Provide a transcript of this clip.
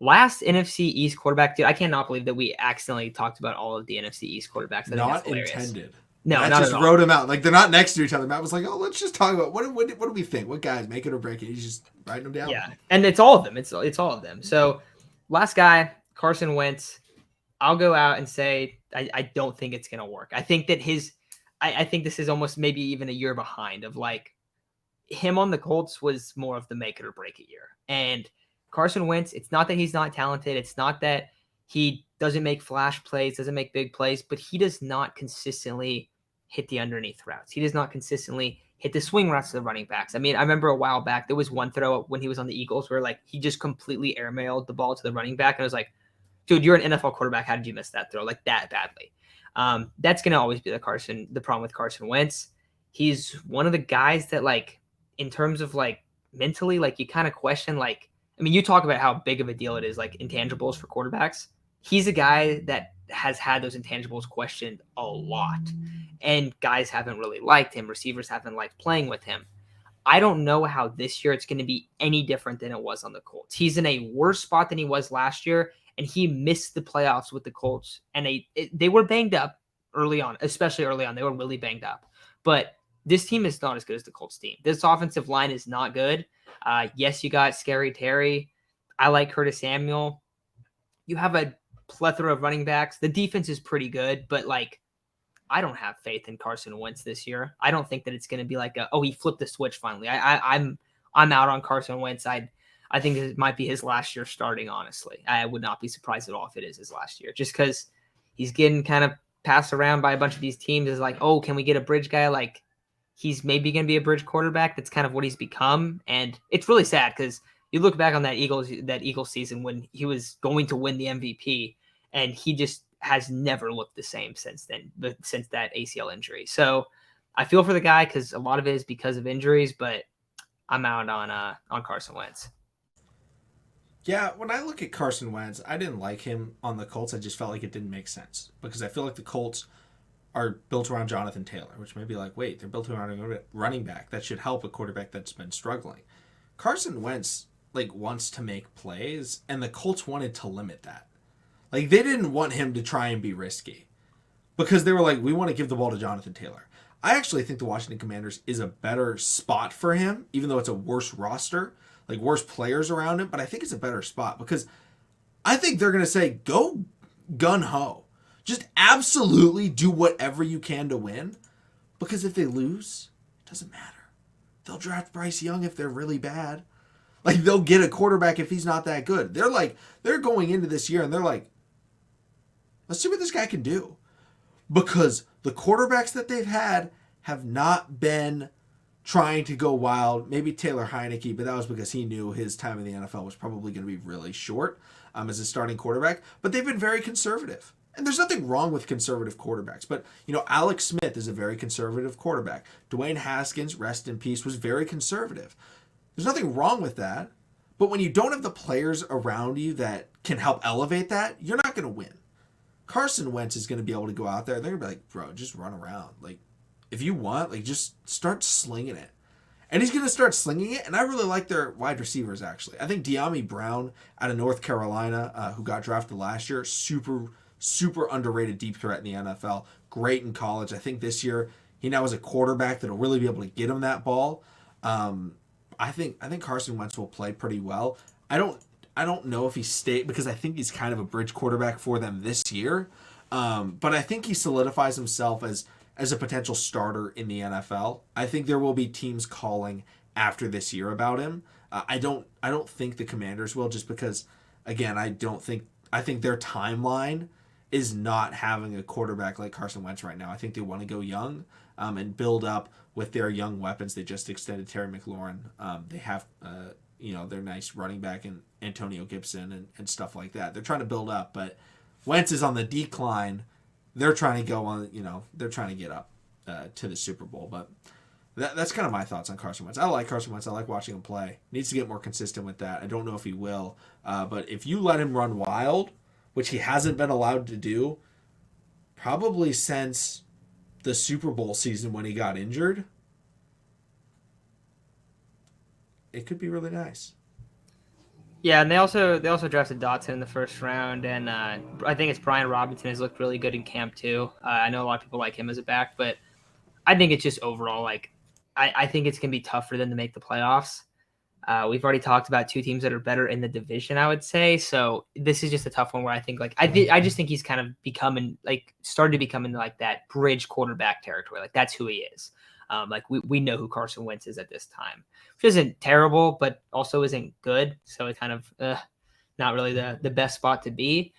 last NFC East quarterback, dude, I cannot believe that we accidentally talked about all of the NFC East quarterbacks. I think that's Not hilarious. intended. No, Matt not just at all. wrote them out. Like, they're not next to each other. Matt was like, oh, let's just talk about what do we think? What guys make it or break it? He's just writing them down. Yeah, and it's all of them. It's all of them. So last guy, Carson Wentz. I'll go out and say I don't think it's gonna work. I think that I think this is almost maybe even a year behind of like him on the Colts was more of the make it or break it year. And Carson Wentz, it's not that he's not talented. It's not that he doesn't make flash plays, doesn't make big plays, but he does not consistently hit the underneath routes. He does not consistently hit the swing routes to the running backs. I mean, I remember a while back, there was one throw when he was on the Eagles where like he just completely airmailed the ball to the running back. And I was like, dude, you're an NFL quarterback. How did you miss that throw like that badly? That's going to always be the problem with Carson Wentz. He's one of the guys that like, in terms of like mentally, like you kind of question, like, I mean, you talk about how big of a deal it is, like intangibles for quarterbacks. He's a guy that has had those intangibles questioned a lot, and guys haven't really liked him. Receivers haven't liked playing with him. I don't know how this year it's going to be any different than it was on the Colts. He's in a worse spot than he was last year, and he missed the playoffs with the Colts, and they were banged up early on, especially early on. They were really banged up, but this team is not as good as the Colts team. This offensive line is not good. Yes, you got Scary Terry. I like Curtis Samuel. You have a plethora of running backs. The defense is pretty good, but like I don't have faith in Carson Wentz this year. I don't think that it's going to be like he flipped the switch finally. I'm out on Carson Wentz. I think it might be his last year starting. Honestly, I would not be surprised at all if it is his last year, just because he's getting kind of passed around by a bunch of these teams. Is like, oh, can we get a bridge guy? Like he's maybe going to be a bridge quarterback. That's kind of what he's become, and it's really sad because you look back on that Eagles season when he was going to win the MVP, and he just has never looked the same since then, since that ACL injury. So I feel for the guy because a lot of it is because of injuries, but I'm out on Carson Wentz. Yeah, when I look at Carson Wentz, I didn't like him on the Colts. I just felt like it didn't make sense because I feel like the Colts are built around Jonathan Taylor, which may be like, wait, they're built around a running back. That should help a quarterback that's been struggling. Carson Wentz wants to make plays, and the Colts wanted to limit that. Like, they didn't want him to try and be risky because they were like, we want to give the ball to Jonathan Taylor. I actually think the Washington Commanders is a better spot for him, even though it's a worse roster, like worse players around him, but I think it's a better spot because I think they're going to say, go gun-ho. Just absolutely do whatever you can to win because if they lose, it doesn't matter. They'll draft Bryce Young if they're really bad. Like, they'll get a quarterback if he's not that good. They're going into this year and they're like, let's see what this guy can do. Because the quarterbacks that they've had have not been trying to go wild. Maybe Taylor Heineke, but that was because he knew his time in the NFL was probably going to be really short as a starting quarterback. But they've been very conservative. And there's nothing wrong with conservative quarterbacks. But, Alex Smith is a very conservative quarterback. Dwayne Haskins, rest in peace, was very conservative. There's nothing wrong with that. But when you don't have the players around you that can help elevate that, you're not going to win. Carson Wentz is going to be able to go out there. They're going to be like, bro, just run around. Like, if you want, just start slinging it. And he's going to start slinging it. And I really like their wide receivers, actually. I think De'Ami Brown out of North Carolina, who got drafted last year, super underrated deep threat in the NFL. Great in college. I think this year he now has a quarterback that'll really be able to get him that ball. I think Carson Wentz will play pretty well. I don't know if he stayed because I think he's kind of a bridge quarterback for them this year. But I think he solidifies himself as a potential starter in the NFL. I think there will be teams calling after this year about him. I don't think the Commanders will, just because, again, I think their timeline is not having a quarterback like Carson Wentz right now. I think they want to go young and build up with their young weapons. They just extended Terry McLaurin. They have their nice running back in Antonio Gibson and stuff like that. They're trying to build up, but Wentz is on the decline. They're trying to go on, they're trying to get up to the Super Bowl. But that's kind of my thoughts on Carson Wentz. I like Carson Wentz. I like watching him play. Needs to get more consistent with that. I don't know if he will. But if you let him run wild, which he hasn't been allowed to do probably since the Super Bowl season when he got injured, it could be really nice. Yeah, and they also drafted Dotson in the first round, and I think it's Brian Robinson has looked really good in camp too. I know a lot of people like him as a back, but I think it's just overall like I think it's gonna be tough for them to make the playoffs. We've already talked about two teams that are better in the division, I would say. So this is just a tough one where I think like I just think he's kind of becoming like started to become into like that bridge quarterback territory. Like that's who he is. Like we know who Carson Wentz is at this time, which isn't terrible, but also isn't good. So it's kind of not really the best spot to be.